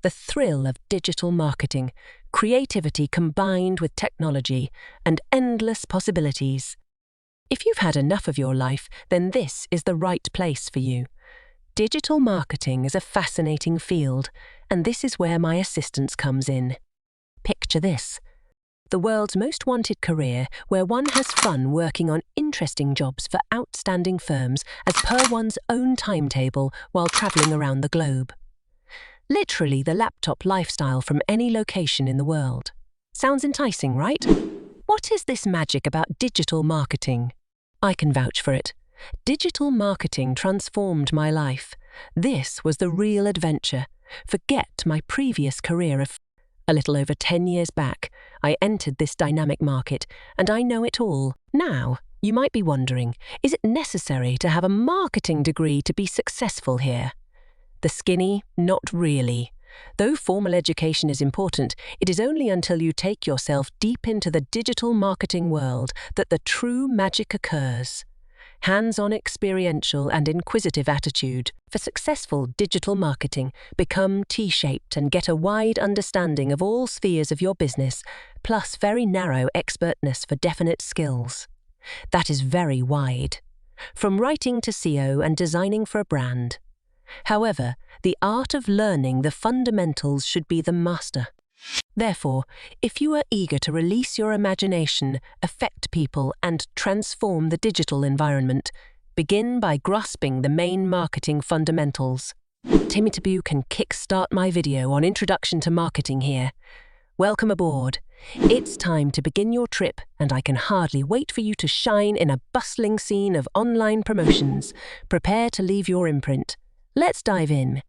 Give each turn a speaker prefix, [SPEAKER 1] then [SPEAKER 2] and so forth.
[SPEAKER 1] the thrill of digital marketing, creativity combined with technology, and endless possibilities. If you've had enough of your life, then this is the right place for you. Digital marketing is a fascinating field, and this is where my assistance comes in. Picture this: the world's most wanted career where one has fun working on interesting jobs for outstanding firms as per one's own timetable while traveling around the globe. Literally the laptop lifestyle from any location in the world. Sounds enticing, right? What is this magic about digital marketing? I can vouch for it. Digital marketing transformed my life. This was the real adventure. Forget my previous career of a little over 10 years back. I entered this dynamic market, and I know it all. Now, you might be wondering, is it necessary to have a marketing degree to be successful here? The skinny, not really. Though formal education is important, it is only until you take yourself deep into the digital marketing world that the true magic occurs. Hands-on experiential and inquisitive attitude. For successful digital marketing, become T-shaped and get a wide understanding of all spheres of your business, plus very narrow expertness for definite skills. That is very wide. From writing to SEO and designing for a brand. However, the art of learning the fundamentals should be the master. Therefore, if you are eager to release your imagination, affect people, and transform the digital environment, begin by grasping the main marketing fundamentals. Timmy Taboo can kickstart my video on Introduction to Marketing here. Welcome aboard. It's time to begin your trip, and I can hardly wait for you to shine in a bustling scene of online promotions. Prepare to leave your imprint. Let's dive in.